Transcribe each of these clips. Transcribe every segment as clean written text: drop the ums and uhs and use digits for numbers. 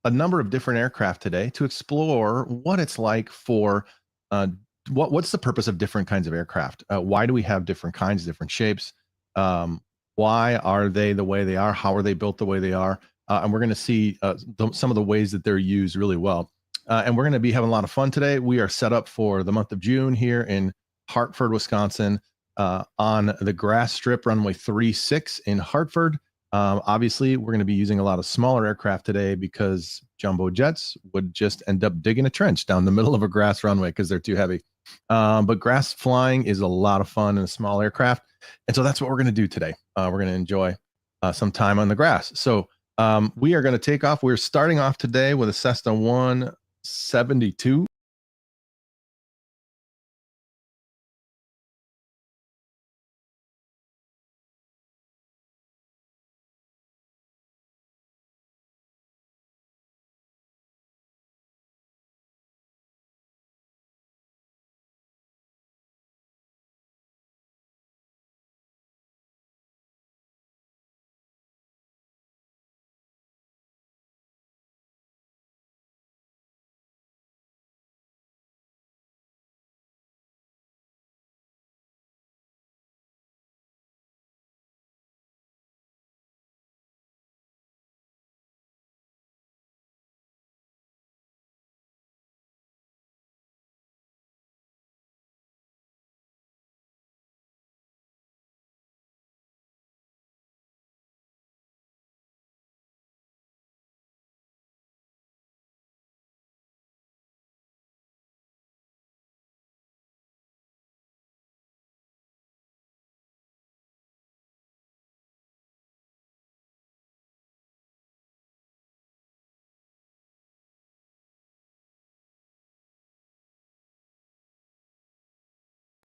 A number of different aircraft today to explore what it's like for uh, what's the purpose of different kinds of aircraft. Why do we have different kinds, different shapes? um, why are they the way they are? How are they built the way they are? And we're going to see some of the ways that they're used really well. And we're going to be having a lot of fun today. We are set up for the month of June here in Hartford, Wisconsin, on the grass strip runway 36 in Hartford. Obviously, we're going to be using a lot of smaller aircraft today because jumbo jets would just end up digging a trench down the middle of a grass runway because they're too heavy. But grass flying is a lot of fun in a small aircraft. And so that's what we're going to do today. We're going to enjoy some time on the grass. So we are going to take off. We're starting off today with a Cessna 172.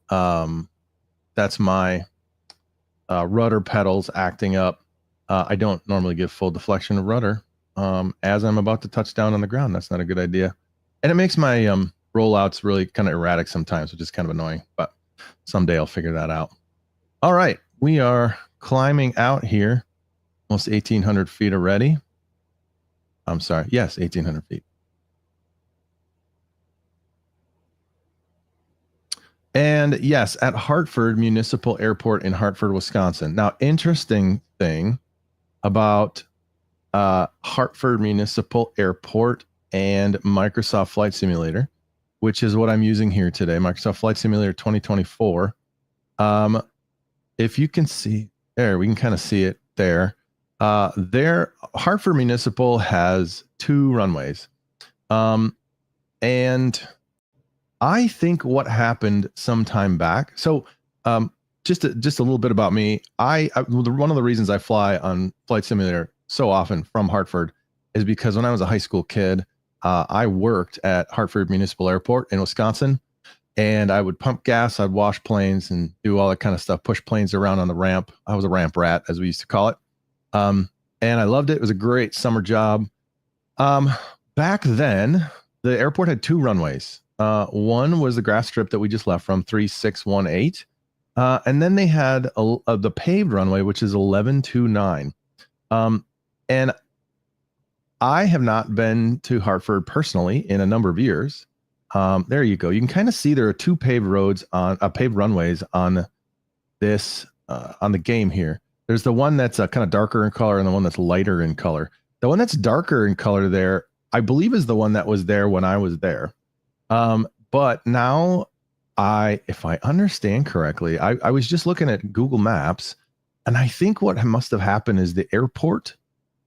Um, that's my rudder pedals acting up. I don't normally give full deflection of rudder as I'm about to touch down on the ground. That's not a good idea. And it makes my rollouts really kind of erratic sometimes, which is kind of annoying, but someday I'll figure that out. All right, we are climbing out here, almost 1,800 feet already. I'm sorry, yes, 1,800 feet. And yes, at Hartford Municipal Airport in Hartford, Wisconsin. Now, interesting thing about Hartford Municipal Airport and Microsoft Flight Simulator, which is what I'm using here today, Microsoft Flight Simulator 2024. If you can see there, we can kind of see it there. There, Hartford Municipal has 2 runways. And I think what happened some time back. So, just a little bit about me. One of the reasons I fly on Flight Simulator so often from Hartford is because when I was a high school kid, I worked at Hartford Municipal Airport in Wisconsin, and I would pump gas, I'd wash planes, and do all that kind of stuff, push planes around on the ramp. I was a ramp rat, as we used to call it, and I loved it. It was a great summer job. Back then, the airport had 2 runways. One was the grass strip that we just left from, 3618. And then they had the paved runway, which is 1129. And I have not been to Hartford personally in a number of years. There you go. You can kind of see there are 2 paved roads on paved runways on this on the game here. There's the one that's kind of darker in color and the one that's lighter in color. The one that's darker in color there, I believe, is the one that was there when I was there. But now if I understand correctly, I was just looking at Google Maps, and I think what must have happened is the airport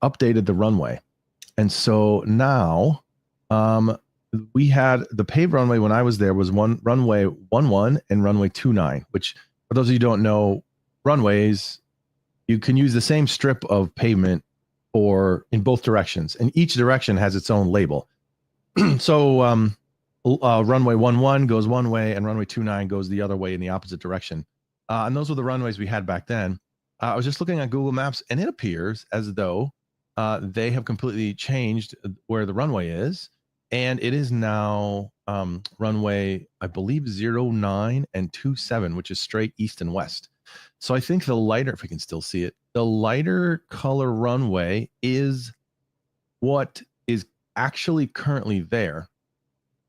updated the runway. And so now, we had the paved runway when I was there was runway 11 and runway 29, which for those of you who don't know, runways, you can use the same strip of pavement in both directions, and each direction has its own label. So runway 11 goes one way, and runway 29 goes the other way in the opposite direction. And those were the runways we had back then. I was just looking at Google Maps, and it appears as though they have completely changed where the runway is, and it is now runway, I believe, 09 and 27, which is straight east and west. So I think the lighter, if we can still see it, the lighter color runway is what is actually currently there.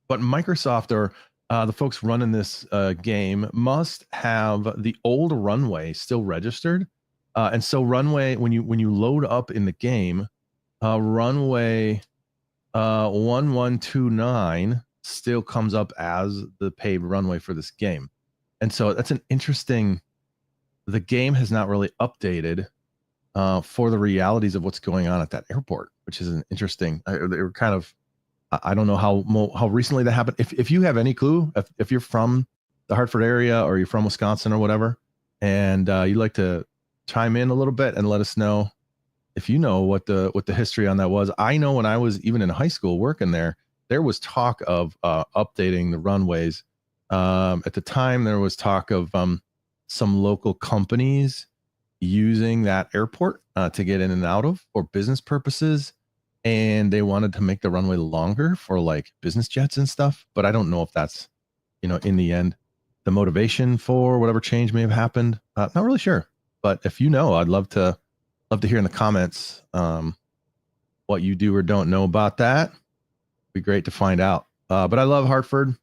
But Microsoft, or the folks running this game, must have the old runway still registered. And so runway, when you load up in the game, runway 1129 still comes up as the paved runway for this game. And so that's an interesting, the game has not really updated for the realities of what's going on at that airport, which is an interesting, they were kind of, I don't know how recently that happened. If you have any clue, if you're from the Hartford area or you're from Wisconsin or whatever, and you'd like to chime in a little bit and let us know if you know what the history on that was. I know when I was even in high school working there was talk of updating the runways. At the time, there was talk of some local companies using that airport to get in and out of for business purposes, and they wanted to make the runway longer for like business jets and stuff. But I don't know if that's, in the end, the motivation for whatever change may have happened. Not really sure, but if you know, I'd love to hear in the comments what you do or don't know about that. Be great to find out. But I love Hartford.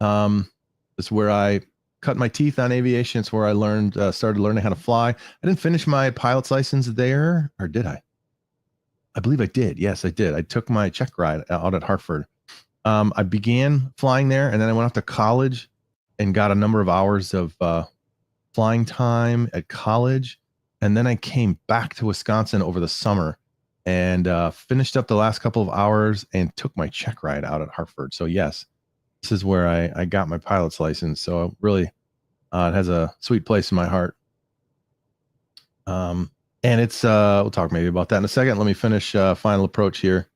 It's where I cut my teeth on aviation. It's where I started learning how to fly. I didn't finish my pilot's license there, or did I? I believe I did. Yes, I did. I took my check ride out at Hartford. I began flying there, and then I went off to college and got a number of hours of flying time at college. And then I came back to Wisconsin over the summer and finished up the last couple of hours and took my check ride out at Hartford. So yes, this is where I got my pilot's license. So really, it has a sweet place in my heart. And it's, we'll talk maybe about that in a second. Let me finish final approach here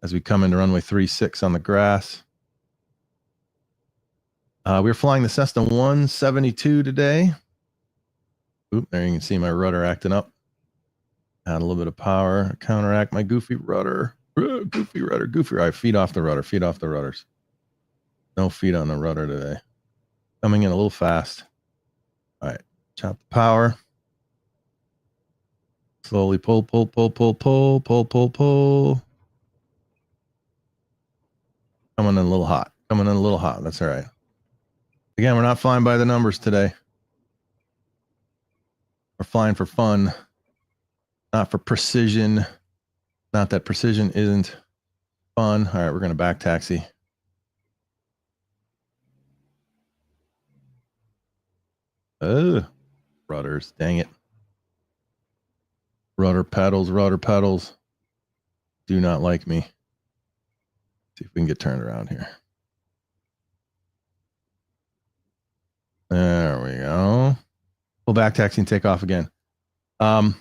as we come into runway 36 on the grass. We're flying the Cessna 172 today. Oop, there you can see my rudder acting up. Add a little bit of power, counteract my goofy rudder. Goofy rudder, goofy. All right, feet off the rudder, feet off the rudders. No feet on the rudder today. Coming in a little fast. All right, chop the power. Slowly pull, pull, pull, pull, pull, pull, pull, pull. Coming in a little hot. Coming in a little hot. That's all right. Again, we're not flying by the numbers today. We're flying for fun, not for precision. Not that precision isn't fun. All right, we're going to back taxi. Oh, rudders. Dang it. Rudder pedals. Do not like me. See if we can get turned around here. There we go. Pull back taxi and take off again. Where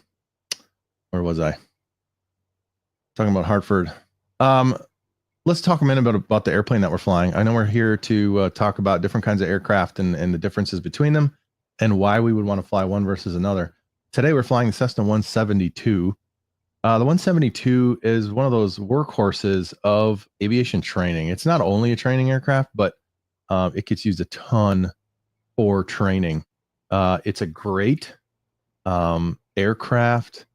was I? Talking about Hartford. Let's talk a minute about the airplane that we're flying. I know we're here to talk about different kinds of aircraft and the differences between them and why we would want to fly one versus another. Today we're flying the Cessna 172. The 172 is one of those workhorses of aviation training. It's not only a training aircraft, but it gets used a ton for training. It's a great aircraft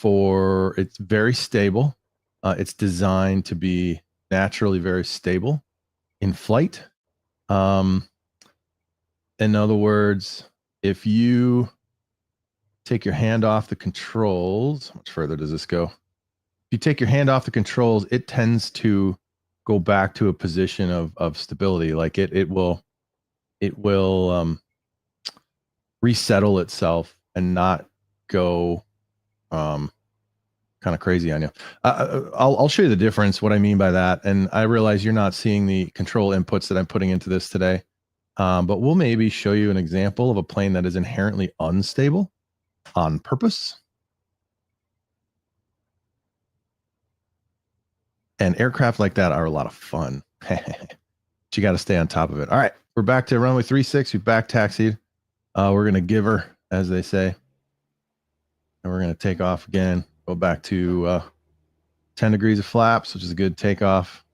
it's very stable. It's designed to be naturally very stable in flight. In other words, if you take your hand off the controls, how much further does this go? If you take your hand off the controls, it tends to go back to a position of stability. Like it will resettle itself and not go kind of crazy on you. I'll show you the difference, what I mean by that. And I realize you're not seeing the control inputs that I'm putting into this today. But we'll maybe show you an example of a plane that is inherently unstable. on purpose. And aircraft like that are a lot of fun. But you got to stay on top of it. All right, we're back to runway 36. We back taxied. We're going to give her, as they say. And we're going to take off again. Go back to 10 degrees of flaps, which is a good takeoff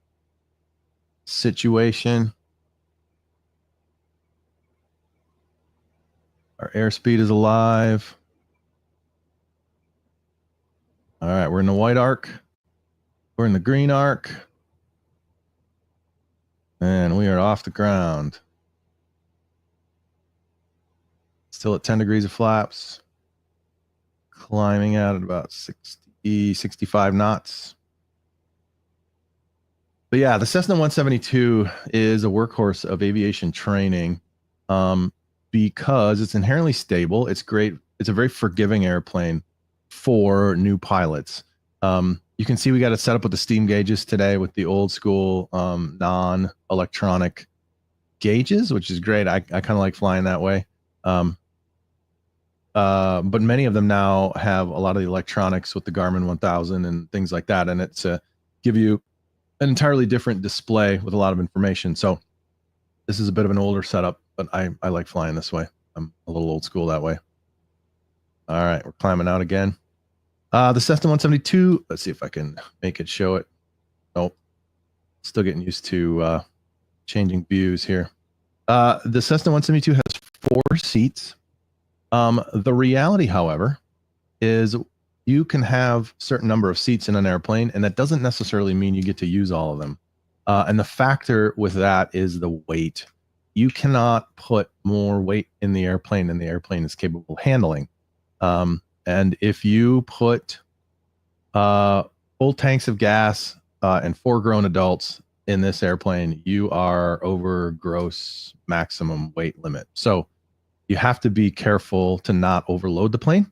situation. Our airspeed is alive. All right, we're in the white arc. We're in the green arc. And we are off the ground. Still at 10 degrees of flaps. Climbing out at about 60, 65 knots. But yeah, the Cessna 172 is a workhorse of aviation training because it's inherently stable. It's great. It's a very forgiving airplane for new pilots. You can see we got it set up with the steam gauges today with the old school non-electronic gauges, which is great. I kind of like flying that way. But many of them now have a lot of the electronics with the Garmin 1000 and things like that. And it's give you an entirely different display with a lot of information. So this is a bit of an older setup, but I like flying this way. I'm a little old school that way. All right, we're climbing out again. The Cessna 172, let's see if I can make it show it. Nope. Still getting used to changing views here. The Cessna 172 has 4 seats. The reality, however, is you can have a certain number of seats in an airplane, and that doesn't necessarily mean you get to use all of them. And the factor with that is the weight. You cannot put more weight in the airplane than the airplane is capable of handling. And if you put full tanks of gas and 4 grown adults in this airplane, you are over gross maximum weight limit. So you have to be careful to not overload the plane,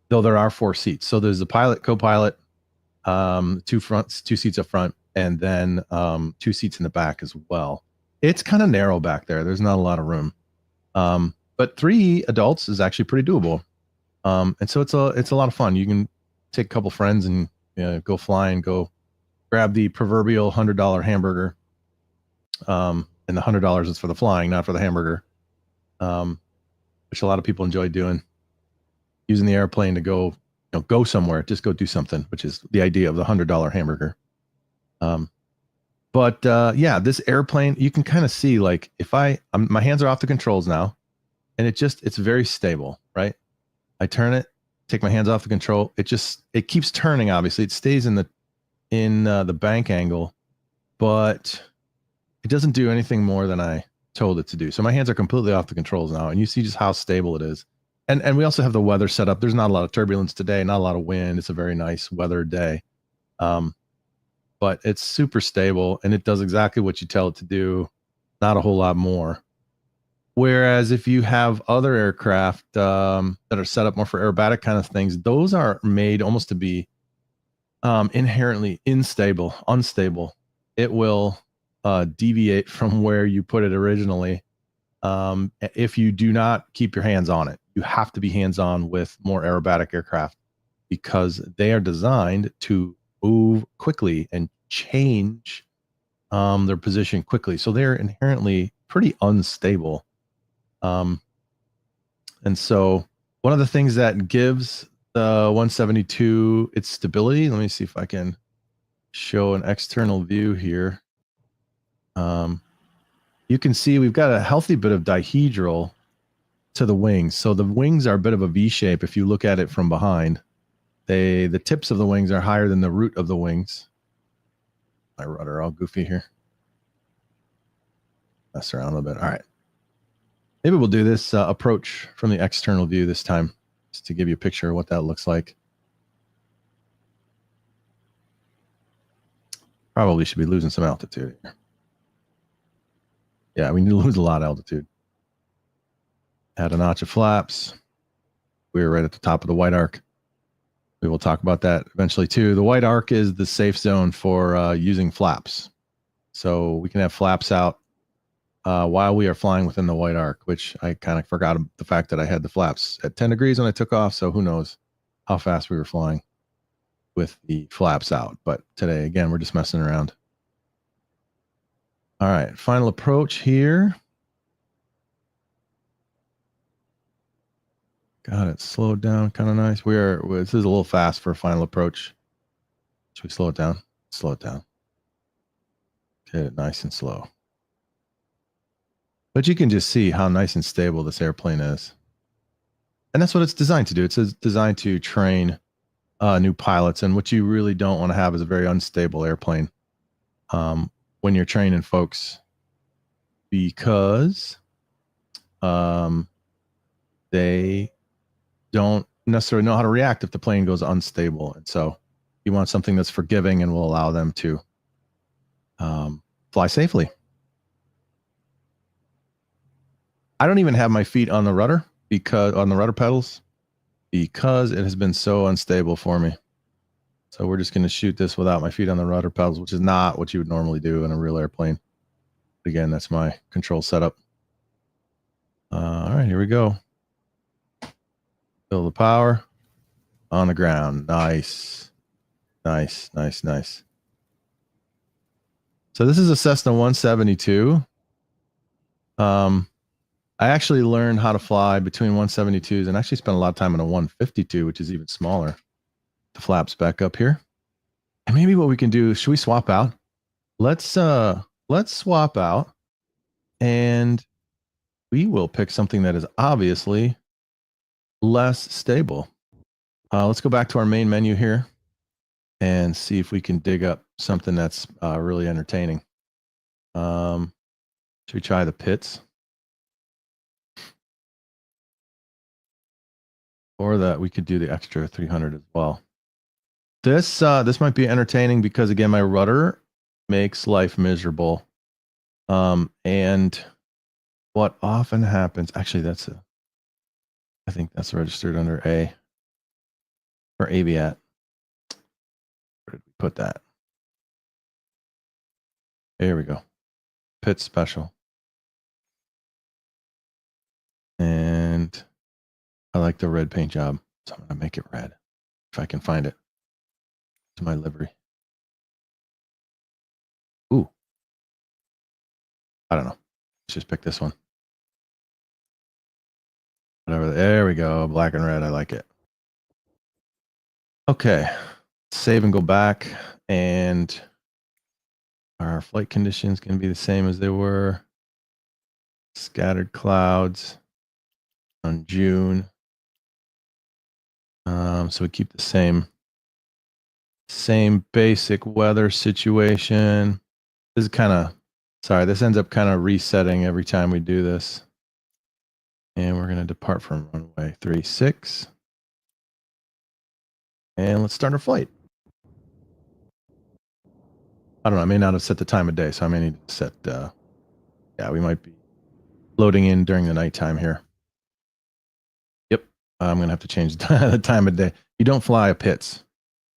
though there are 4 seats. So there's the pilot, co-pilot, 2 seats up front, and then 2 seats in the back as well. It's kind of narrow back there. There's not a lot of room. But 3 adults is actually pretty doable. And so it's a lot of fun. You can take a couple friends and go fly and go grab the proverbial $100 hamburger. And the $100 is for the flying, not for the hamburger. Which a lot of people enjoy doing, using the airplane to go, go somewhere, just go do something, which is the idea of the $100 hamburger. But yeah, this airplane, you can kind of see, like, if my hands are off the controls now, and it's very stable, right? I turn it, take my hands off the control. It keeps turning. Obviously, it stays in the bank angle, but it doesn't do anything more than I told it to do. So my hands are completely off the controls now, and you see just how stable it is. And we also have the weather set up. There's not a lot of turbulence today, not a lot of wind. It's a very nice weather day. But it's super stable, and it does exactly what you tell it to do, not a whole lot more. Whereas if you have other aircraft that are set up more for aerobatic kind of things, those are made almost to be inherently unstable. It will deviate from where you put it originally if you do not keep your hands on it. You have to be hands-on with more aerobatic aircraft because they are designed to move quickly and change their position quickly. So they're inherently pretty unstable. And so one of the things that gives the 172 its stability, let me see if I can show an external view here. You can see we've got a healthy bit of dihedral to the wings. So the wings are a bit of a V shape if you look at it from behind. The tips of the wings are higher than the root of the wings. My rudder all goofy here. Mess around a little bit. All right. Maybe we'll do this approach from the external view this time, just to give you a picture of what that looks like. Probably should be losing some altitude here. Yeah, we need to lose a lot of altitude. Add a notch of flaps. We were right at the top of the white arc. We will talk about that eventually too. The white arc is the safe zone for using flaps. So we can have flaps out while we are flying within the white arc, which I kind of forgot the fact that I had the flaps at 10 degrees when I took off. So who knows how fast we were flying with the flaps out. But today, again, we're just messing around. All right, final approach here. Got it slowed down, kind of nice. This is a little fast for a final approach. Should we slow it down? Slow it down. Get it nice and slow. But you can just see how nice and stable this airplane is. And that's what it's designed to do. It's designed to train new pilots. And what you really don't want to have is a very unstable airplane when you're training folks, because they don't necessarily know how to react if the plane goes unstable. And so you want something that's forgiving and will allow them to fly safely. I don't even have my feet on the rudder on the rudder pedals because it has been so unstable for me. So we're just going to shoot this without my feet on the rudder pedals, which is not what you would normally do in a real airplane. Again, that's my control setup. All right, here we go. Fill the power on the ground. Nice. Nice, nice, nice. So this is a Cessna 172. I actually learned how to fly between 172s and actually spent a lot of time in a 152, which is even smaller. The flaps back up here. And maybe what we can do, should we swap out? Let's swap out, and we will pick something that is obviously less stable. Let's go back to our main menu here and see if we can dig up something that's really entertaining. Should we try the pits? Or that we could do the extra 300 as well. This might be entertaining because, again, my rudder makes life miserable. And what often happens, actually, I think that's registered under A for Aviat. Where did we put that? There we go. Pit special. And I like the red paint job, so I'm going to make it red if I can find it. To my livery. Ooh. I don't know. Let's just pick this one. Whatever. There we go. Black and red. I like it. Okay. Save and go back. And our flight conditions can be the same as they were. Scattered clouds on June. So we keep the same basic weather situation. This is this ends up kind of resetting every time we do this. And we're going to depart from runway 36. And let's start our flight. I don't know. I may not have set the time of day, so I may need to set, we might be loading in during the nighttime here. Yep. I'm going to have to change the time of day. You don't fly a pits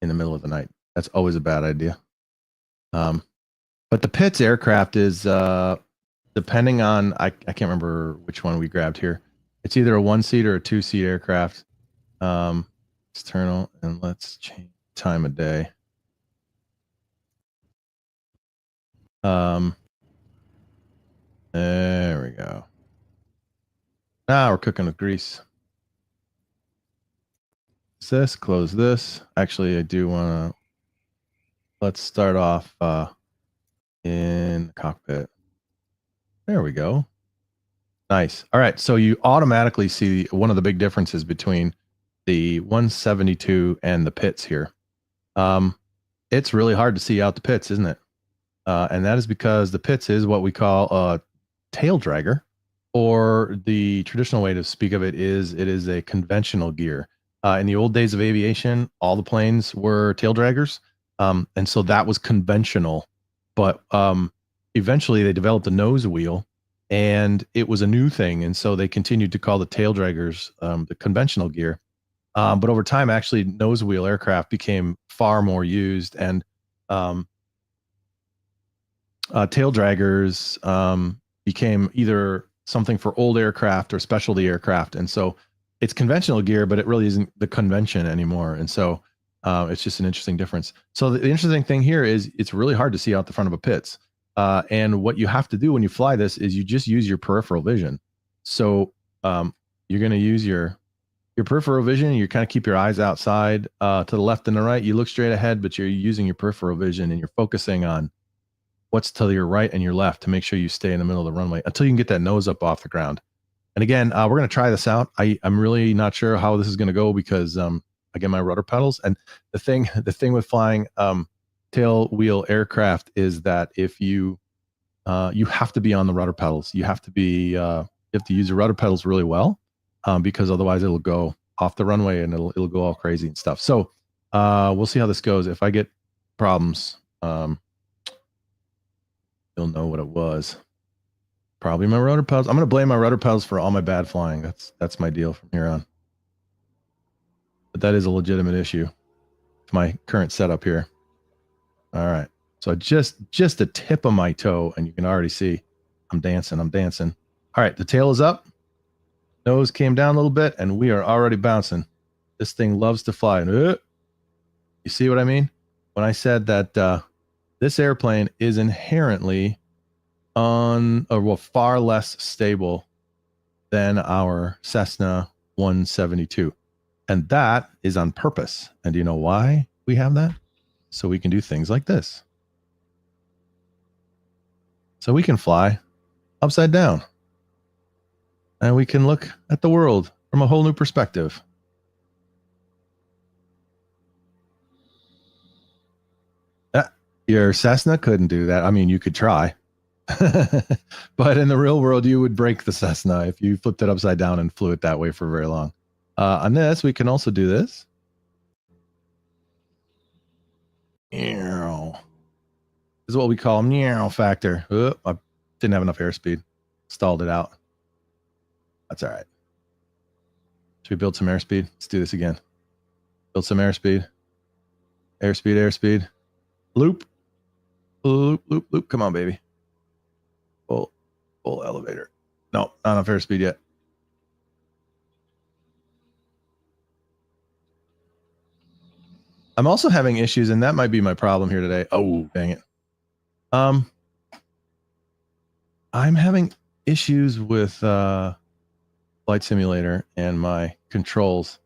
in the middle of the night. That's always a bad idea. But the Pitts aircraft is, depending on, I can't remember which one we grabbed here. It's either a 1-seat or a 2-seat aircraft. External, and let's change time of day. There we go. Now we're cooking with grease. Close this. Actually, I do want to, let's start off in the cockpit. There we go. Nice. All right. So you automatically see one of the big differences between the 172 and the pits here. It's really hard to see out the pits, isn't it? And that is because the pits is what we call a tail dragger, or the traditional way to speak of it is a conventional gear. In the old days of aviation, all the planes were tail draggers. And so that was conventional, but eventually they developed a nose wheel, and it was a new thing. And so they continued to call the tail draggers the conventional gear. But over time, actually, nose wheel aircraft became far more used, and tail draggers became either something for old aircraft or specialty aircraft. And so it's conventional gear, but it really isn't the convention anymore. And so it's just an interesting difference. So the interesting thing here is it's really hard to see out the front of a pits. And what you have to do when you fly this is you just use your peripheral vision. So you're going to use your peripheral vision. You kind of keep your eyes outside to the left and the right. You look straight ahead, but you're using your peripheral vision and you're focusing on what's to your right and your left to make sure you stay in the middle of the runway until you can get that nose up off the ground. And again, we're going to try this out. I'm really not sure how this is going to go because again, my rudder pedals. And the thing with flying tail wheel aircraft is that if you have to be on the rudder pedals, you have to use the rudder pedals really well because otherwise it'll go off the runway and it'll go all crazy and stuff. So we'll see how this goes. If I get problems, you'll know what it was. Probably my rudder pedals. I'm going to blame my rudder pedals for all my bad flying. That's my deal from here on. But that is a legitimate issue with my current setup here. All right. So just the tip of my toe, and you can already see I'm dancing. All right. The tail is up. Nose came down a little bit, and we are already bouncing. This thing loves to fly. You see what I mean? When I said that this airplane is inherently far less stable than our Cessna 172. And that is on purpose. And do you know why we have that? So we can do things like this. So we can fly upside down. And we can look at the world from a whole new perspective. Your Cessna couldn't do that. I mean, you could try. But in the real world, you would break the Cessna if you flipped it upside down and flew it that way for very long. On this, we can also do this. This is what we call meow factor. I didn't have enough airspeed. Stalled it out. That's all right. Should we build some airspeed? Let's do this again. Build some airspeed. Airspeed. Loop. Come on, baby. Full elevator. No, not enough airspeed yet. I'm also having issues, and that might be my problem here today. Oh, dang it. I'm having issues with Flight Simulator and my controls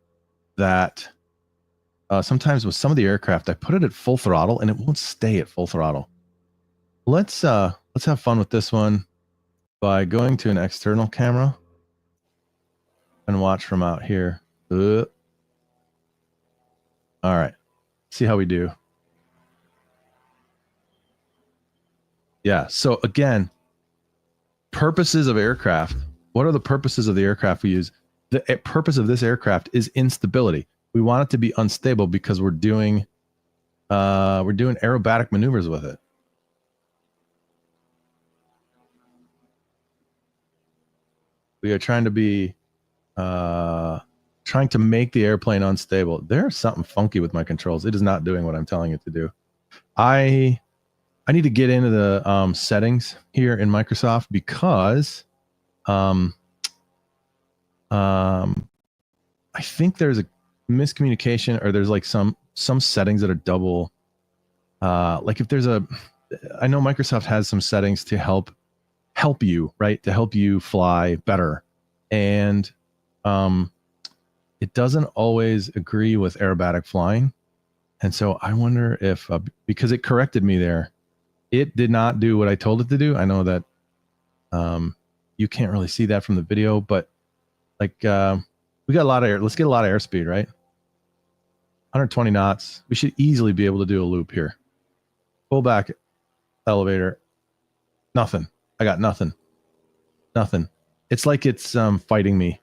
that sometimes with some of the aircraft, I put it at full throttle and it won't stay at full throttle. Let's have fun with this one by going to an external camera and watch from out here. All right. See how we do. Yeah. So again, purposes of aircraft. What are the purposes of the aircraft we use? The purpose of this aircraft is instability. We want it to be unstable because we're doing aerobatic maneuvers with it. We are trying to make the airplane unstable. There's something funky with my controls. It is not doing what I'm telling it to do. I need to get into the settings here in Microsoft because I think there's a miscommunication, or there's like some settings that are double. Like if there's I know Microsoft has some settings to help you, right? To help you fly better. And it doesn't always agree with aerobatic flying. And so I wonder if, because it corrected me there, it did not do what I told it to do. I know that you can't really see that from the video, but like we got a lot of air. Let's get a lot of airspeed, right? 120 knots. We should easily be able to do a loop here. Pull back elevator. Nothing. I got nothing. It's like it's fighting me.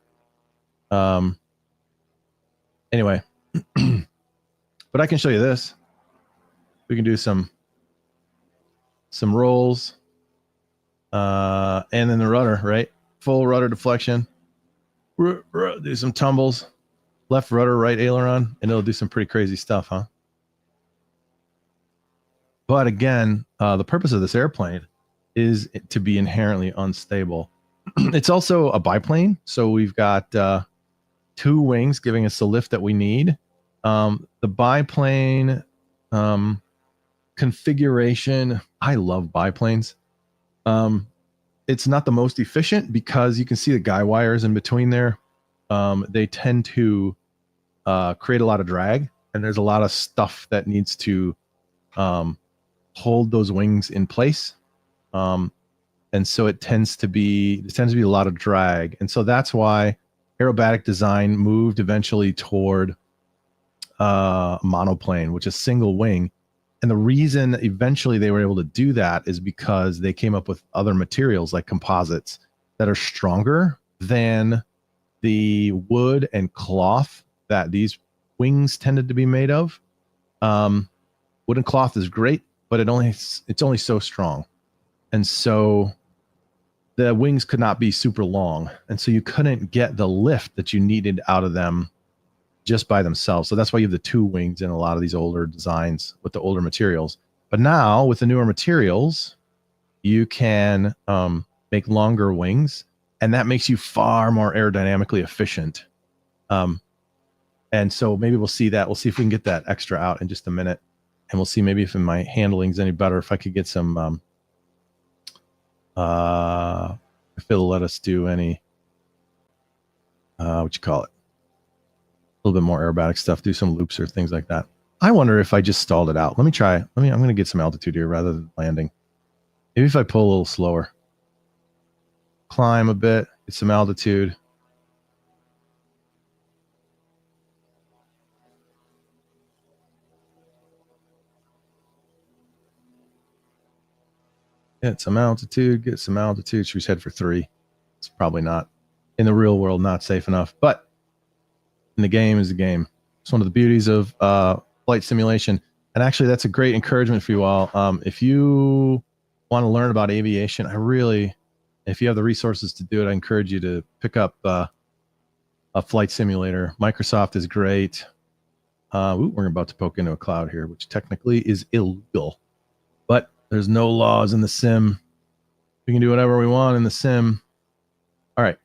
Anyway, but I can show you this. We can do some rolls, and then the rudder, right? Full rudder deflection. Do some tumbles, left rudder, right aileron, and it'll do some pretty crazy stuff, huh? But again, the purpose of this airplane is to be inherently unstable. It's also a biplane, so we've got 2 wings giving us the lift that we need. The biplane configuration, I love biplanes. It's not the most efficient because you can see the guy wires in between there. They tend to create a lot of drag, and there's a lot of stuff that needs to hold those wings in place. And so it tends to be a lot of drag. And so that's why aerobatic design moved eventually toward monoplane, which is single wing. And the reason eventually they were able to do that is because they came up with other materials like composites that are stronger than the wood and cloth that these wings tended to be made of. Wood and cloth is great, but it's only so strong. And so the wings could not be super long. And so you couldn't get the lift that you needed out of them just by themselves. So that's why you have the 2 wings in a lot of these older designs with the older materials. But now with the newer materials, you can make longer wings, and that makes you far more aerodynamically efficient. And so maybe we'll see that. We'll see if we can get that extra out in just a minute. And we'll see maybe if my handling's any better, if I could get some, if it'll let us do any, what you call it? A little bit more aerobatic stuff, do some loops or things like that. I wonder if I just stalled it out. Let me try. I'm going to get some altitude here rather than landing. Maybe if I pull a little slower, climb a bit, get some altitude. Get some altitude, Should we head for 3? It's probably not, in the real world, not safe enough, but in the game is the game. It's one of the beauties of flight simulation. And actually, that's a great encouragement for you all. If you want to learn about aviation, if you have the resources to do it, I encourage you to pick up a flight simulator. Microsoft is great. We're about to poke into a cloud here, which technically is illegal. But there's no laws in the sim. We can do whatever we want in the sim. All right.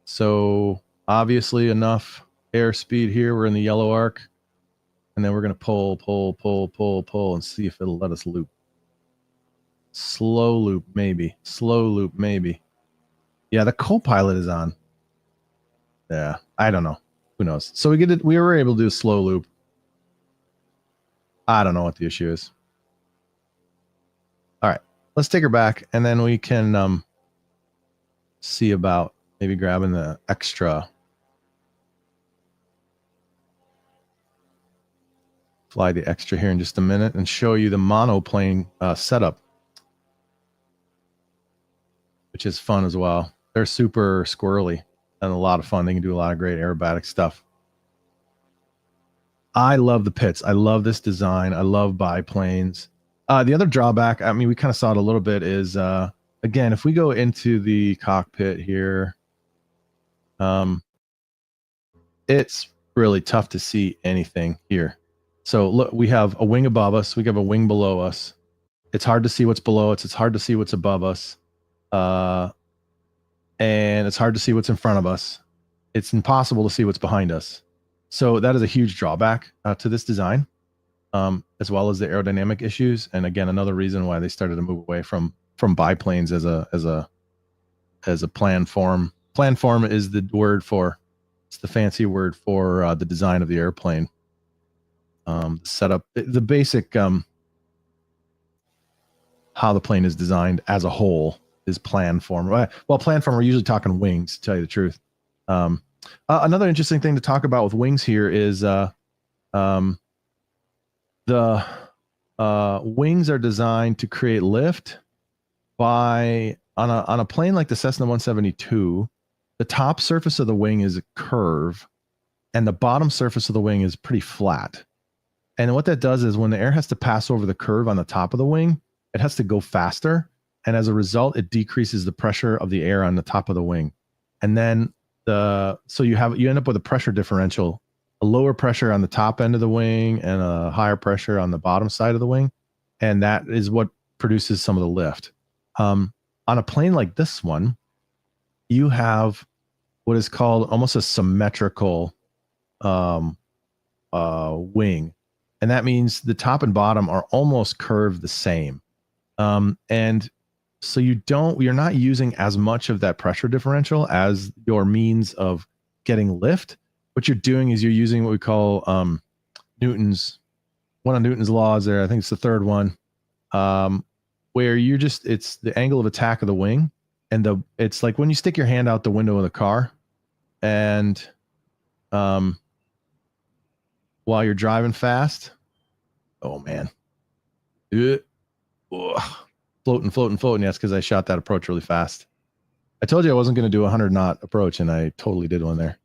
So obviously enough airspeed here. We're in the yellow arc. And then we're going to pull and see if it'll let us loop. Slow loop, maybe. Yeah, the co-pilot is on. Yeah, I don't know. Who knows? So we were able to do a slow loop. I don't know what the issue is. All right, let's take her back, and then we can see about maybe grabbing the extra. Fly the extra here in just a minute and show you the monoplane setup, which is fun as well. They're super squirrely and a lot of fun. They can do a lot of great aerobatic stuff. I love the pits. I love this design. I love biplanes. The other drawback, I mean, we kind of saw it a little bit, is again, if we go into the cockpit here, it's really tough to see anything here. So look, we have a wing above us. We have a wing below us. It's hard to see what's below us. It's hard to see what's above us. And it's hard to see what's in front of us. It's impossible to see what's behind us. So that is a huge drawback to this design, as well as the aerodynamic issues. And again, another reason why they started to move away from biplanes as a plan form. Plan form is the fancy word for the design of the airplane. Setup, the basic how the plane is designed as a whole is plan form. Well, plan form, we're usually talking wings, to tell you the truth. Another interesting thing to talk about with wings here is the wings are designed to create lift on a plane like the Cessna 172. The top surface of the wing is a curve, and the bottom surface of the wing is pretty flat. And what that does is when the air has to pass over the curve on the top of the wing, it has to go faster. And as a result, it decreases the pressure of the air on the top of the wing. And then so you end up with a pressure differential, a lower pressure on the top end of the wing and a higher pressure on the bottom side of the wing. And that is what produces some of the lift. On a plane like this one, you have what is called almost a symmetrical wing. And that means the top and bottom are almost curved the same. And so you're not using as much of that pressure differential as your means of getting lift. What you're doing is you're using what we call one of Newton's laws there. I think it's the third one, where it's the angle of attack of the wing. And it's like when you stick your hand out the window of the car and while you're driving fast. Oh man. Floating. Yes, because I shot that approach really fast. I told you I wasn't going to do a 100-knot approach, and I totally did one there.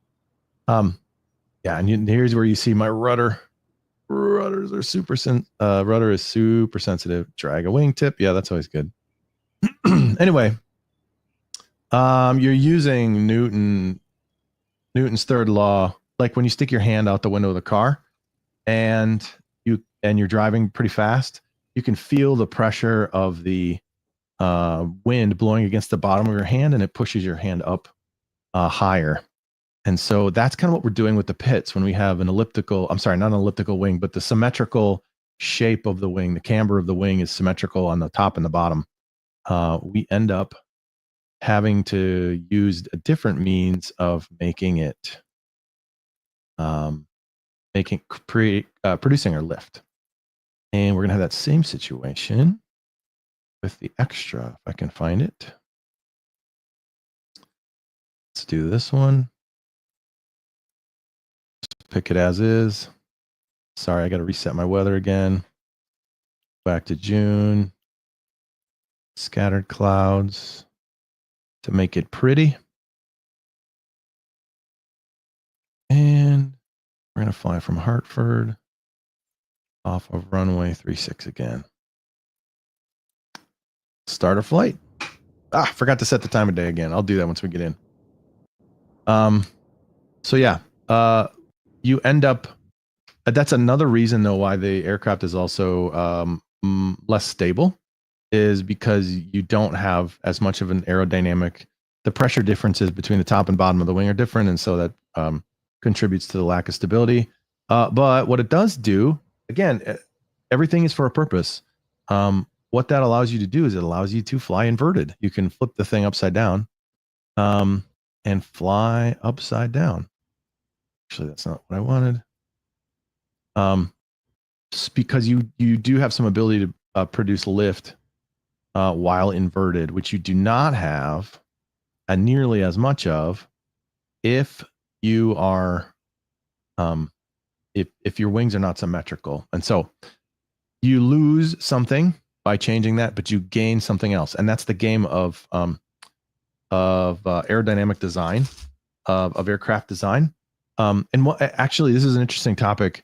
Yeah, and here's where you see my rudder. Rudder is super sensitive. Drag a wingtip. Yeah, that's always good. Anyway, you're using Newton's third law, like when you stick your hand out the window of the car, and you're driving pretty fast. You can feel the pressure of the wind blowing against the bottom of your hand, and it pushes your hand up higher. And so that's kind of what we're doing with the pits when we have not an elliptical wing, but the symmetrical shape of the wing. The camber of the wing is symmetrical on the top and the bottom. We end up having to use a different means of making it, producing our lift. And we're going to have that same situation with the extra, if I can find it. Let's do this one. Just pick it as is. Sorry, I got to reset my weather again. Back to June. Scattered clouds to make it pretty. And we're going to fly from Hartford off of runway 36 again. Start our flight. Forgot to set the time of day again. I'll do that once we get in. So yeah, you end up, that's another reason though why the aircraft is also less stable, is because you don't have as much of an aerodynamic, the pressure differences between the top and bottom of the wing are different. And so that contributes to the lack of stability. But what it does do, again, everything is for a purpose. What that allows you to do is it allows you to fly inverted. You can flip the thing upside down and fly upside down. Actually, that's not what I wanted. Because you do have some ability to produce lift while inverted, which you do not have nearly as much of if you are if your wings are not symmetrical. And so you lose something by changing that, but you gain something else. And that's the game of aerodynamic design, of aircraft design. Actually, this is an interesting topic.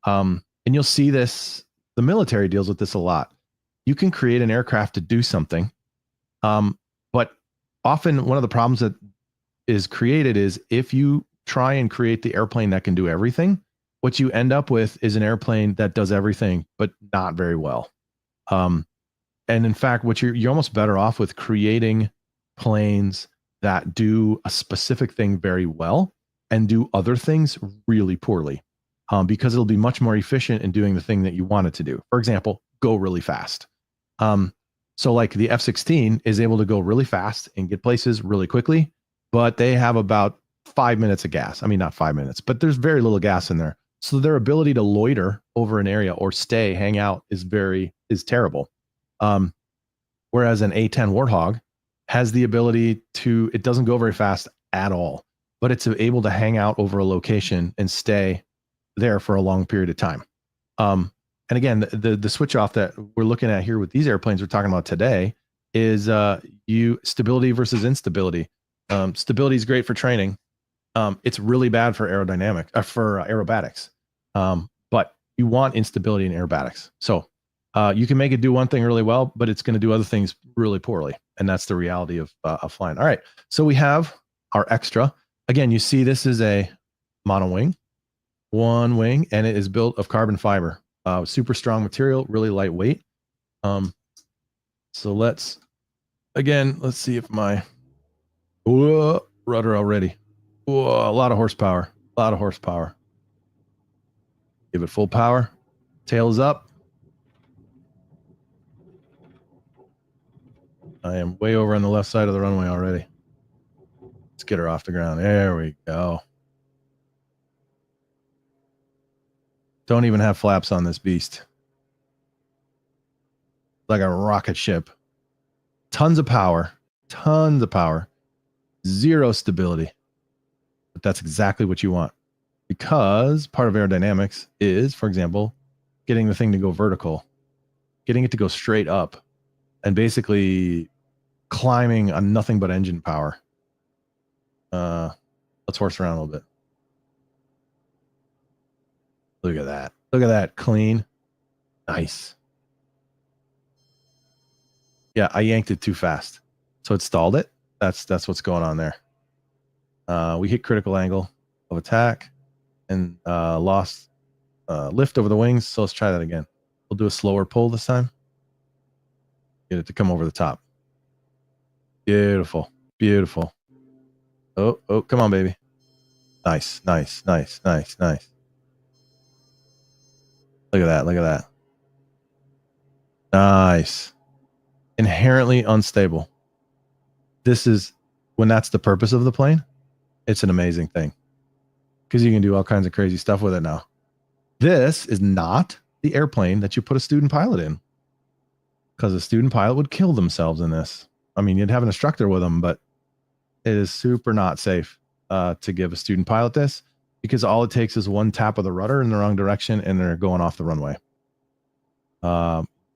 And you'll see this, the military deals with this a lot. You can create an aircraft to do something. But often one of the problems that is created is if you try and create the airplane that can do everything, what you end up with is an airplane that does everything, but not very well. And in fact, what you're almost better off with creating planes that do a specific thing very well and do other things really poorly, because it'll be much more efficient in doing the thing that you want it to do. For example, go really fast. So like the F-16 is able to go really fast and get places really quickly, but they have about 5 minutes of gas. I mean, not 5 minutes, but there's very little gas in there. So their ability to loiter over an area or hang out is terrible. Whereas an A-10 Warthog has the ability to, it doesn't go very fast at all, but it's able to hang out over a location and stay there for a long period of time. And again, the switch off that we're looking at here with these airplanes we're talking about today is stability versus instability. Stability is great for training. It's really bad for aerobatics. But you want instability in aerobatics. So you can make it do one thing really well, but it's going to do other things really poorly. And that's the reality of flying. All right. So we have our extra. Again, you see this is a mono wing, one wing, and it is built of carbon fiber. Super strong material, really lightweight. So let's Again, let's see if my rudder already. Whoa, a lot of horsepower. A lot of horsepower. Give it full power. Tail is up. I am way over on the left side of the runway already. Let's get her off the ground. There we go. Don't even have flaps on this beast. Like a rocket ship. Tons of power. Tons of power. Zero stability. But that's exactly what you want. Because part of aerodynamics is, for example, getting the thing to go vertical. Getting it to go straight up. And basically climbing on nothing but engine power. Let's horse around a little bit. Look at that. Look at that. Clean. Nice. Yeah, I yanked it too fast. So it stalled it. That's what's going on there. We hit critical angle of attack and lost lift over the wings. So let's try that again. We'll do a slower pull this time. Get it to come over the top. Beautiful. Beautiful. Oh, come on, baby. Nice, nice, nice, nice, nice. Look at that. Look at that. Nice. Inherently unstable. This is when that's the purpose of the plane. It's an amazing thing because you can do all kinds of crazy stuff with it now. This is not the airplane that you put a student pilot in, because a student pilot would kill themselves in this. I mean, you'd have an instructor with them, but it is super not safe to give a student pilot this, because all it takes is one tap of the rudder in the wrong direction and they're going off the runway.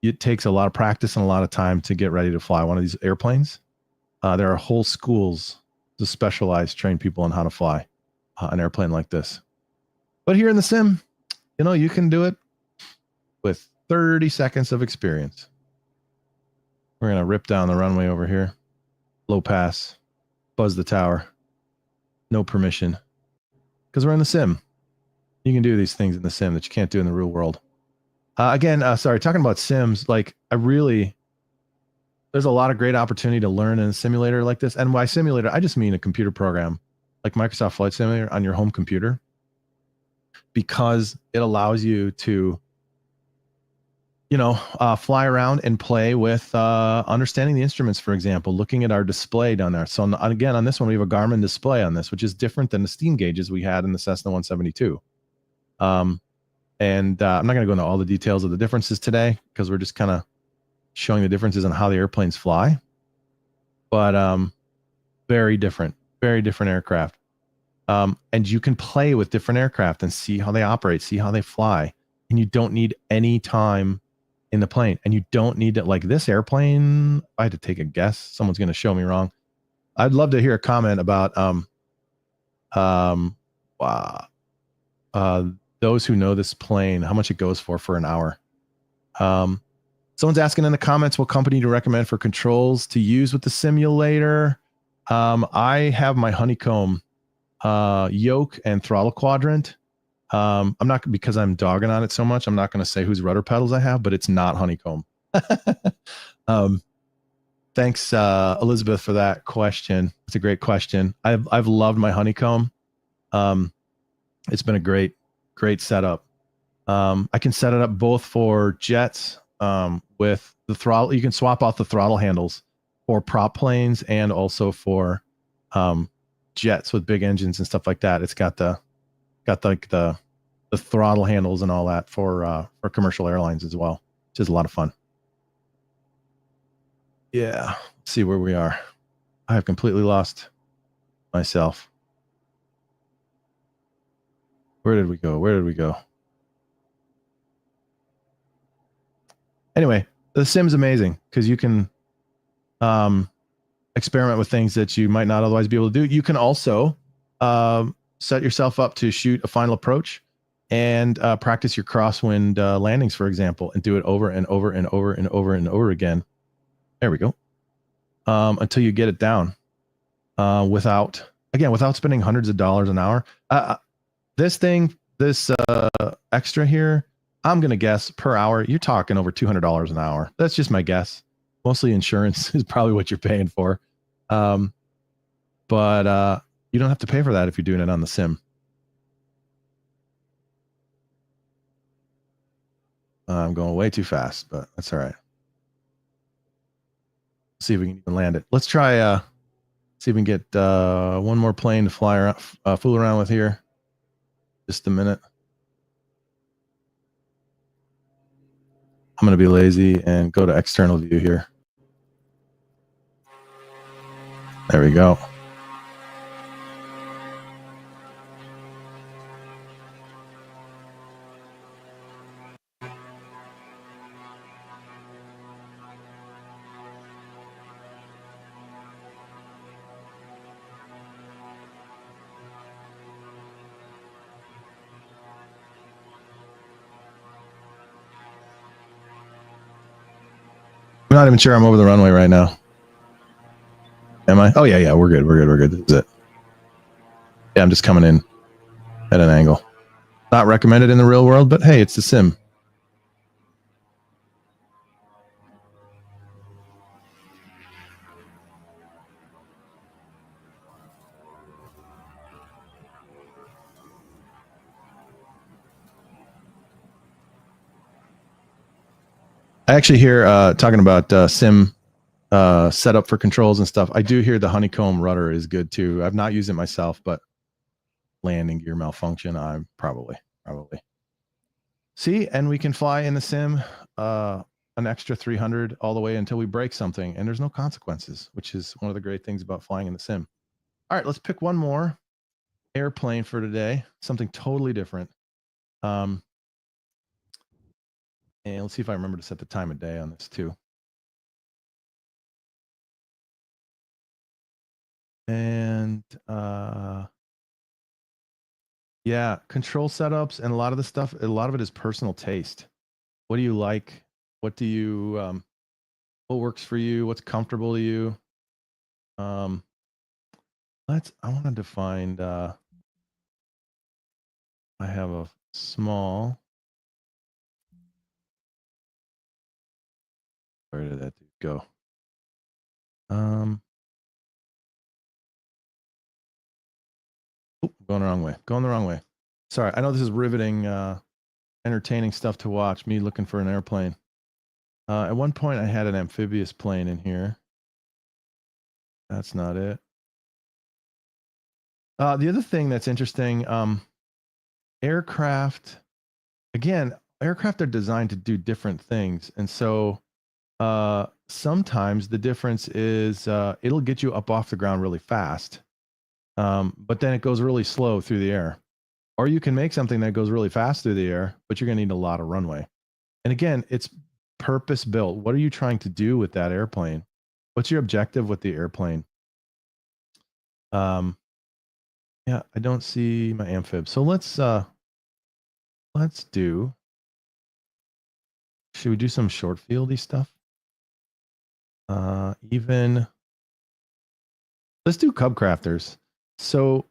It takes a lot of practice and a lot of time to get ready to fly one of these airplanes. There are whole schools to specialize, train people on how to fly an airplane like this. But here in the sim, you know, you can do it with 30 seconds of experience. We're going to rip down the runway over here. Low pass. Buzz the tower. No permission. Because we're in the sim. You can do these things in the sim that you can't do in the real world. Sorry, talking about sims, like there's a lot of great opportunity to learn in a simulator like this. And by simulator, I just mean a computer program like Microsoft Flight Simulator on your home computer, because it allows you to, fly around and play with understanding the instruments, for example, looking at our display down there. So again, on this one, we have a Garmin display on this, which is different than the steam gauges we had in the Cessna 172. I'm not going to go into all the details of the differences today, because we're just kind of showing the differences on how the airplanes fly. But very different aircraft. And you can play with different aircraft and see how they operate, see how they fly. And you don't need any time in the plane. And you don't need to, like this airplane, if I had to take a guess, someone's going to show me wrong. I'd love to hear a comment about those who know this plane, how much it goes for an hour. Someone's asking in the comments what company to recommend for controls to use with the simulator. I have my Honeycomb yoke and throttle quadrant. I'm not, because I'm dogging on it so much, I'm not going to say whose rudder pedals I have, but it's not Honeycomb. Thanks, Elizabeth, for that question. It's a great question. I've loved my Honeycomb. It's been a great setup. I can set it up both for jets with the throttle. You can swap out the throttle handles for prop planes and also for jets with big engines and stuff like that. It's got the throttle handles and all that for commercial airlines as well, which is a lot of fun. Yeah, let's see where we are. I have completely lost myself. Where did we go? Anyway, the sim's amazing because you can experiment with things that you might not otherwise be able to do. You can also set yourself up to shoot a final approach and practice your crosswind landings, for example, and do it over and over and over and over and over again. There we go. Until you get it down without spending hundreds of dollars an hour. This extra here, I'm going to guess per hour, you're talking over $200 an hour. That's just my guess. Mostly insurance is probably what you're paying for. But you don't have to pay for that if you're doing it on the sim. I'm going way too fast, but that's all right. See if we can even land it. Let's try see if we can get one more plane to fly around, fool around with here. Just a minute. I'm going to be lazy and go to external view here. There we go. I'm not even sure I'm over the runway right now. Am I? Oh, yeah. We're good. This is it. Yeah, I'm just coming in at an angle. Not recommended in the real world, but hey, it's the sim. I actually hear talking about sim setup for controls and stuff. I do hear the honeycomb rudder is good too. I've not used it myself, but landing gear malfunction, I'm probably. See, and we can fly in the sim an extra 300 all the way until we break something, and there's no consequences, which is one of the great things about flying in the sim. All right, let's pick one more airplane for today, something totally different. And let's see if I remember to set the time of day on this too. And yeah, control setups and a lot of the stuff, a lot of it is personal taste. What do you like? What do you what works for you? What's comfortable to you? I wanted to find I have a small, where did that go? Going the wrong way. Sorry, I know this is riveting, entertaining stuff to watch, me looking for an airplane. At one point I had an amphibious plane in here. That's not it. The other thing that's interesting, aircraft, again, aircraft are designed to do different things. And so sometimes the difference is it'll get you up off the ground really fast, but then it goes really slow through the air. Or you can make something that goes really fast through the air, but you're going to need a lot of runway. And again, it's purpose built. What are you trying to do with that airplane? What's your objective with the airplane? Yeah, I don't see my amphib. So let's do, should we do some short fieldy stuff? Even let's do cub crafters. So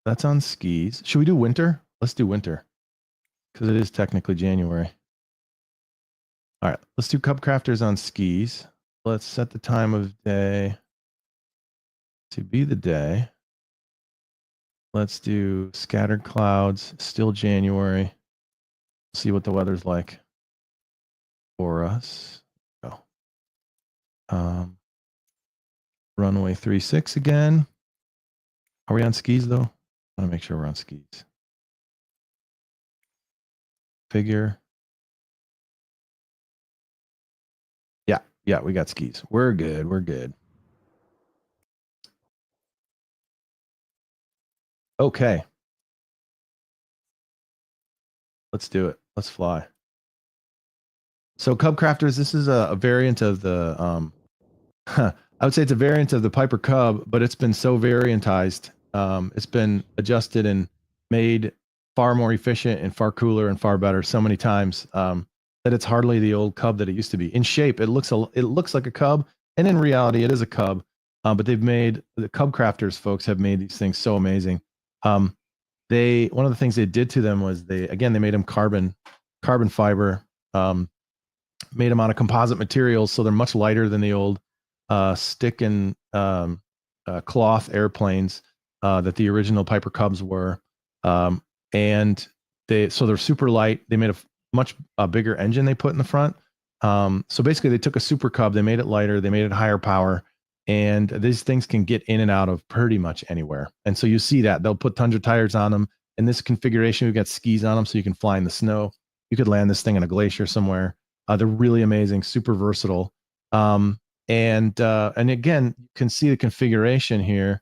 that's on skis. Should we do winter? Let's do winter because it is technically January. All right, let's do cub crafters on skis. Let's set the time of day to be the day. Let's do scattered clouds, still January. See what the weather's like for us. Runway 36 again. Are we on skis though? I want to make sure we're on skis. Figure. Yeah, we got skis. We're good. Okay. Let's do it. Let's fly. So Cub Crafters, this is a variant of the I would say it's a variant of the Piper Cub, but it's been so variantized. It's been adjusted and made far more efficient and far cooler and far better so many times that it's hardly the old Cub that it used to be. In shape, it looks like a Cub, and in reality, it is a Cub. But they've made the Cub Crafters folks have made these things so amazing. One of the things they did to them was they made them carbon fiber made them out of composite materials, so they're much lighter than the old stick and cloth airplanes that the original Piper Cubs were. And they're super light. They made a much bigger engine they put in the front. So basically, they took a Super Cub, they made it lighter, they made it higher power, and these things can get in and out of pretty much anywhere. And so you see that they'll put Tundra tires on them. In this configuration, we've got skis on them, so you can fly in the snow. You could land this thing in a glacier somewhere. They're really amazing, super versatile. And again, you can see the configuration here.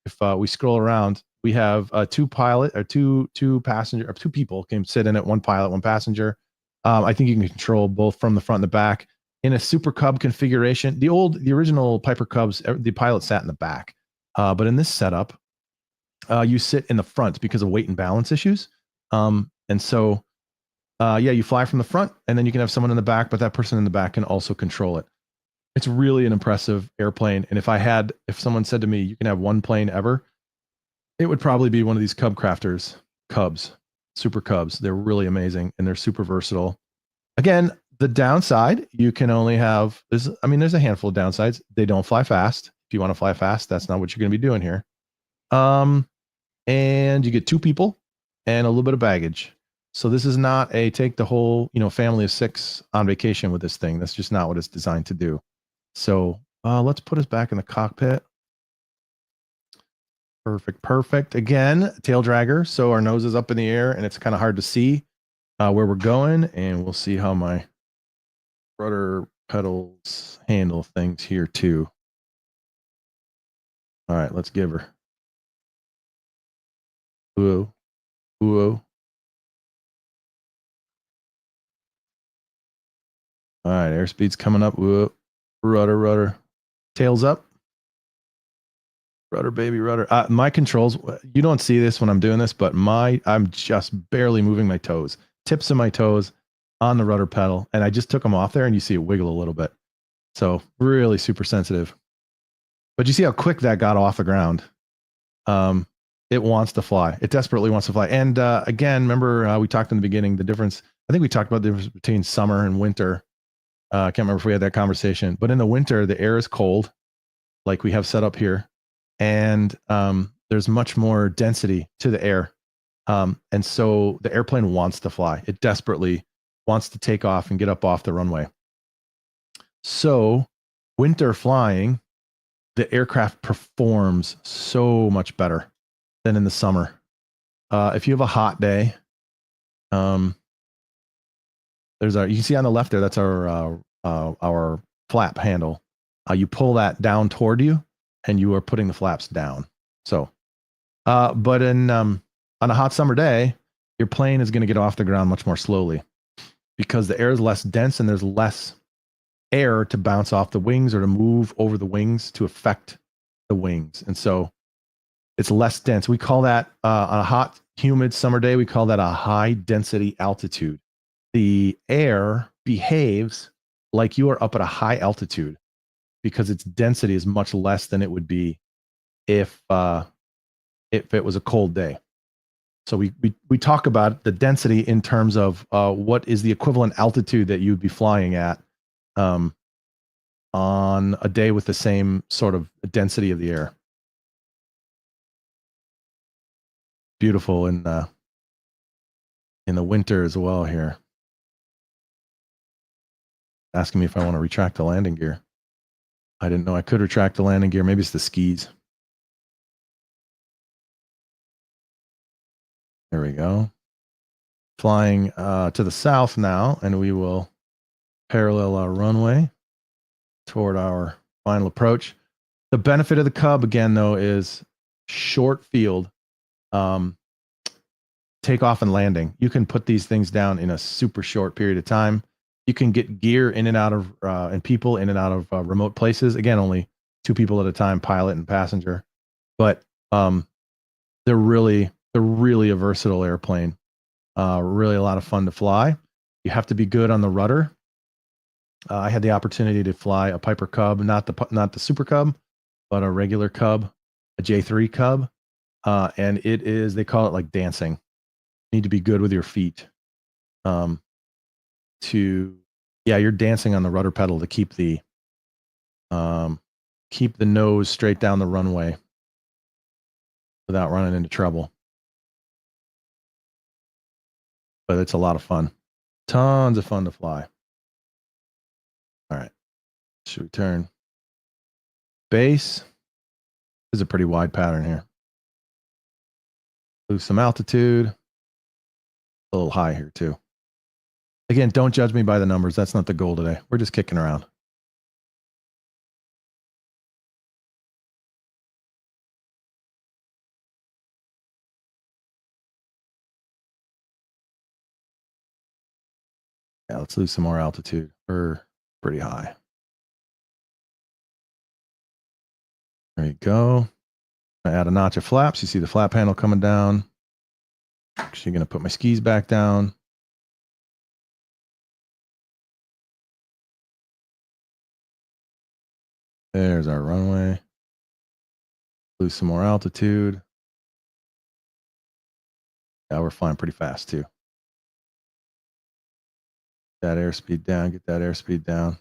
If we scroll around, we have two passenger, or two people can sit in it, one pilot, one passenger. I think you can control both from the front and the back. In a Super Cub configuration, the original Piper Cubs, the pilot sat in the back. But in this setup, you sit in the front because of weight and balance issues. And so, you fly from the front, and then you can have someone in the back, but that person in the back can also control it. It's really an impressive airplane. And if someone said to me, you can have one plane ever, it would probably be one of these Cub Crafters Cubs, Super Cubs. They're really amazing, and they're super versatile. Again, the downside, you can only have there's a handful of downsides. They don't fly fast. If you want to fly fast, that's not what you're going to be doing here. And you get two people and a little bit of baggage. So this is not a take the whole, family of 6 on vacation with this thing. That's just not what it's designed to do. So let's put us back in the cockpit. Perfect. Again, tail dragger. So our nose is up in the air, and it's kind of hard to see where we're going. And we'll see how my rudder pedals handle things here too. All right, let's give her. Whoa. All right, airspeed's coming up. Whoa. Rudder. Tails up. Rudder, baby, rudder. My controls, you don't see this when I'm doing this, but I'm just barely moving my toes. Tips of my toes on the rudder pedal. And I just took them off there, and you see it wiggle a little bit. So really super sensitive. But you see how quick that got off the ground. It wants to fly. It desperately wants to fly. And again, remember we talked in the beginning, the difference, I think we talked about the difference between summer and winter. I can't remember if we had that conversation, but in the winter, the air is cold, like we have set up here. And there's much more density to the air. And so the airplane wants to fly. It desperately wants to take off and get up off the runway. So winter flying, the aircraft performs so much better than in the summer. If you have a hot day, you can see on the left there, that's our flap handle. You pull that down toward you, and you are putting the flaps down. So, but on a hot summer day, your plane is going to get off the ground much more slowly because the air is less dense and there's less air to bounce off the wings or to move over the wings to affect the wings. And so it's less dense. We call that on a hot, humid summer day, we call that a high density altitude. The air behaves like you are up at a high altitude because its density is much less than it would be if it was a cold day. So we talk about the density in terms of what is the equivalent altitude that you'd be flying at on a day with the same sort of density of the air. Beautiful in the winter as well here. Asking me if I want to retract the landing gear. I didn't know I could retract the landing gear. Maybe it's the skis. There we go. Flying to the south now, and we will parallel our runway toward our final approach. The benefit of the Cub, again, though, is short field takeoff and landing. You can put these things down in a super short period of time. You can get gear in and out of and people in and out of remote places. Again, only 2 people at a time, pilot and passenger. But they're really a versatile airplane. Really a lot of fun to fly. You have to be good on the rudder. I had the opportunity to fly a Piper Cub, not the Super Cub, but a regular Cub, a J3 Cub, and they call it like dancing. You need to be good with your feet to Yeah, you're dancing on the rudder pedal to keep the nose straight down the runway without running into trouble. But it's a lot of fun. Tons of fun to fly. All right. Should we turn? Base. This is a pretty wide pattern here. Lose some altitude. A little high here too. Again, don't judge me by the numbers. That's not the goal today. We're just kicking around. Yeah, let's lose some more altitude. We're pretty high. There you go. I add a notch of flaps. You see the flap handle coming down. Actually going to put my skis back down. There's our runway. Lose some more altitude. Yeah, we're flying pretty fast too. That airspeed down. Get that airspeed down.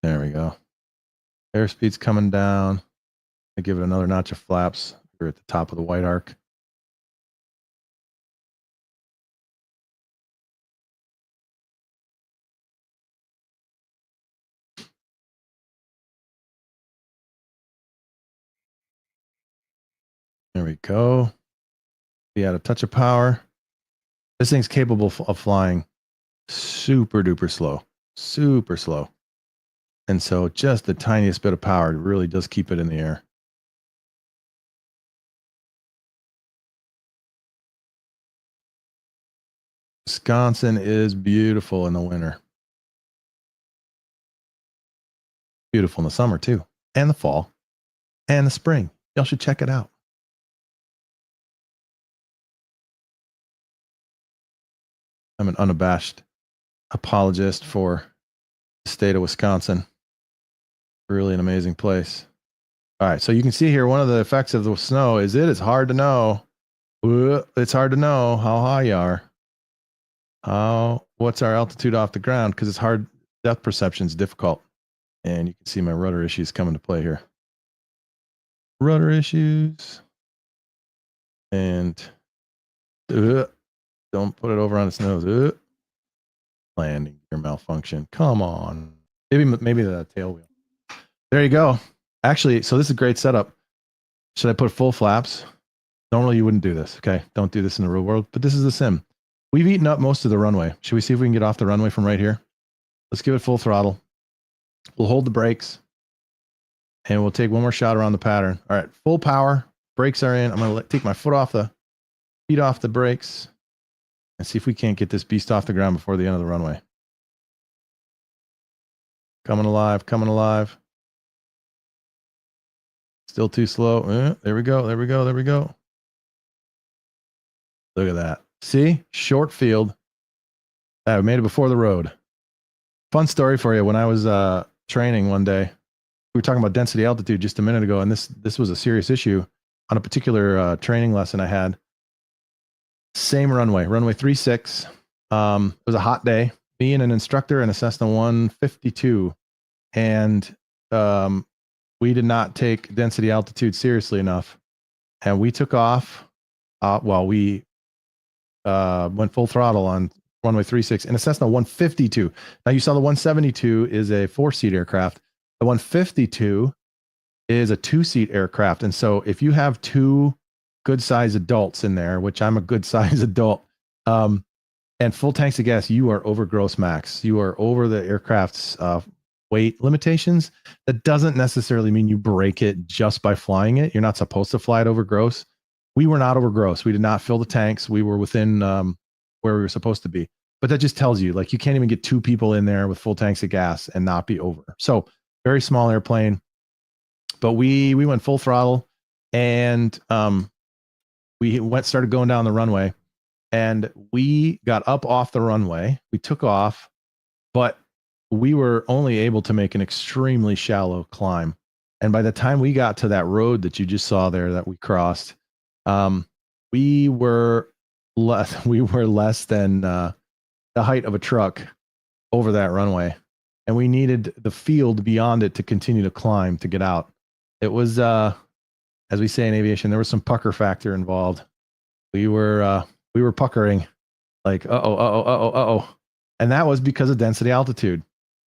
There we go. Airspeed's coming down. I give it another notch of flaps. We're at the top of the white arc. There we go. We add a touch of power. This thing's capable of flying super duper slow, super slow. And so just the tiniest bit of power really does keep it in the air. Wisconsin is beautiful in the winter. Beautiful in the summer too, and the fall, and the spring. Y'all should check it out. I'm an unabashed apologist for the state of Wisconsin. Really an amazing place. All right, so you can see here one of the effects of the snow is it is hard to know. It's hard to know how high you are. What's our altitude off the ground? Because it's hard. Depth perception is difficult. And you can see my rudder issues come into play here. Rudder issues. And don't put it over on its nose. Landing gear malfunction. Come on. Maybe the tail wheel. There you go. Actually, so this is a great setup. Should I put full flaps? Normally you wouldn't do this. Okay. Don't do this in the real world, but this is the sim. We've eaten up most of the runway. Should we see if we can get off the runway from right here? Let's give it full throttle. We'll hold the brakes and we'll take one more shot around the pattern. All right. Full power. Brakes are in. I'm going to take my feet off the brakes and see if we can't get this beast off the ground before the end of the runway. Coming alive, coming alive. Still too slow. There we go. There we go. There we go. Look at that. See? Short field. We made it before the road. Fun story for you. When I was training one day, we were talking about density altitude just a minute ago, and this was a serious issue on a particular training lesson I had. Same runway 36. It was a hot day. Me and an instructor in a Cessna 152, and we did not take density altitude seriously enough, and we took off while we went full throttle on runway 36 in a Cessna 152. Now you saw the 172 is a 4-seat aircraft. The 152 is a 2-seat aircraft. And so if you have two good size adults in there, which I'm a good size adult, and full tanks of gas, you are over gross max. You are over the aircraft's weight limitations. That doesn't necessarily mean you break it just by flying it. You're not supposed to fly it over gross. We were not over gross. We did not fill the tanks. We were within where we were supposed to be. But that just tells you, like, you can't even get two people in there with full tanks of gas and not be over. So very small airplane. But we went full throttle, and we started going down the runway, and we got up off the runway. We took off, but we were only able to make an extremely shallow climb. And by the time we got to that road that you just saw there that we crossed, we were we were less than the height of a truck over that runway, and we needed the field beyond it to continue to climb to get out. It was, as we say in aviation, there was some pucker factor involved. We were puckering, like and that was because of density altitude.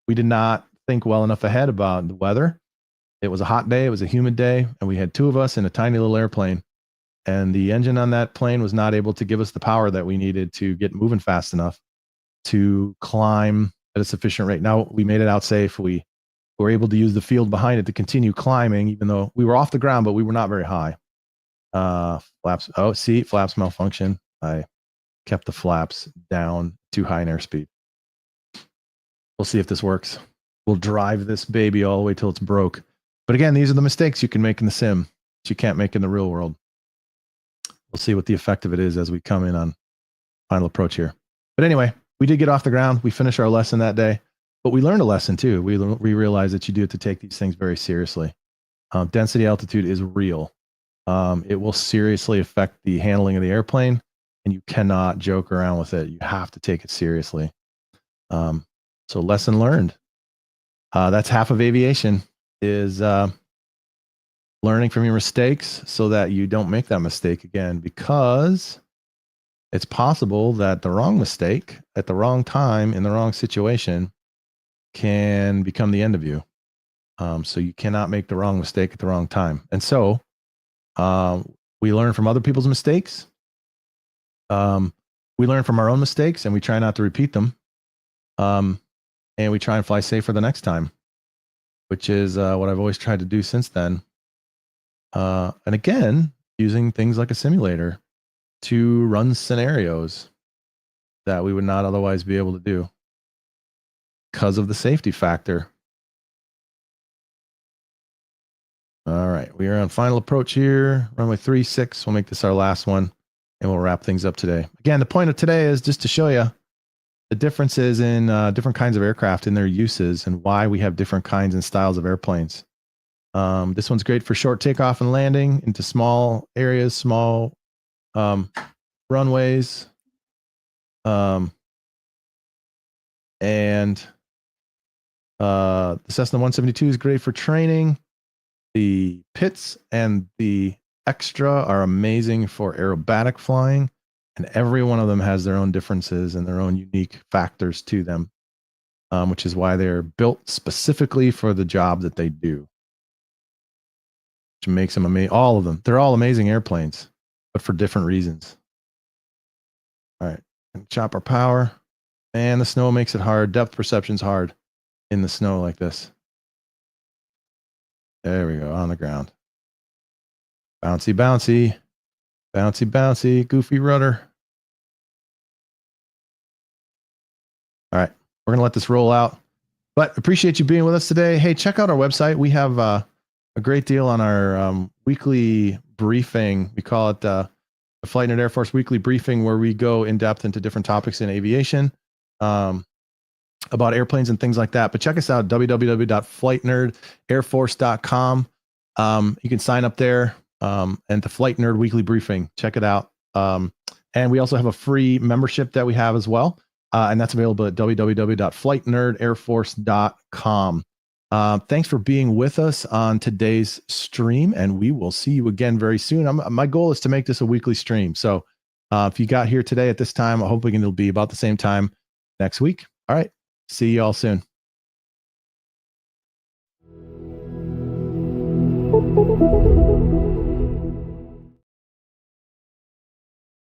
We did not think well enough ahead about the weather. It was a hot day, it was a humid day, and we had two of us in a tiny little airplane. And the engine on that plane was not able to give us the power that we needed to get moving fast enough to climb at a sufficient rate. Now we made it out safe. We were able to use the field behind it to continue climbing, even though we were off the ground, but we were not very high. Flaps. Oh, see, flaps malfunction. I kept the flaps down too high in airspeed. We'll see if this works. We'll drive this baby all the way till it's broke. But again, these are the mistakes you can make in the sim that you can't make in the real world. We'll see what the effect of it is as we come in on final approach here. But anyway, we did get off the ground. We finished our lesson that day, but we learned a lesson too. We realized that you do have to take these things very seriously. Density altitude is real. It will seriously affect the handling of the airplane, and you cannot joke around with it. You have to take it seriously. So lesson learned. That's half of aviation, is learning from your mistakes so that you don't make that mistake again, because it's possible that the wrong mistake at the wrong time in the wrong situation can become the end of you. So you cannot make the wrong mistake at the wrong time. And so we learn from other people's mistakes. We learn from our own mistakes, and we try not to repeat them. And we try and fly safer the next time, which is what I've always tried to do since then. And again, using things like a simulator to run scenarios that we would not otherwise be able to do because of the safety factor. All right, we are on final approach here. Runway 36. We'll make this our last one, and we'll wrap things up today. Again, the point of today is just to show you the differences in different kinds of aircraft and their uses, and why we have different kinds and styles of airplanes. This one's great for short takeoff and landing into small areas, small runways. And the Cessna 172 is great for training. The pits and the extra are amazing for aerobatic flying, and every one of them has their own differences and their own unique factors to them, which is why they're built specifically for the job that they do, which makes them amazing. All of them, they're all amazing airplanes, but for different reasons. All right, and chop our power. And the snow makes it hard. Depth perception's hard in the snow like this. There we go, on the ground. Bouncy, bouncy. Bouncy, bouncy. Goofy rudder. All right, we're going to let this roll out. But appreciate you being with us today. Hey, check out our website. We have a great deal on our weekly briefing. We call it the Flight Nerd Air Force Weekly Briefing, where we go in depth into different topics in aviation, about airplanes and things like that. But check us out, www.flightnerdairforce.com. You can sign up there, and the Flight Nerd Weekly Briefing. Check it out. And we also have a free membership that we have as well. And that's available at www.flightnerdairforce.com. Thanks for being with us on today's stream, and we will see you again very soon. My goal is to make this a weekly stream. So if you got here today at this time, I'm hoping it'll be about the same time next week. All right. See you all soon. Thank you.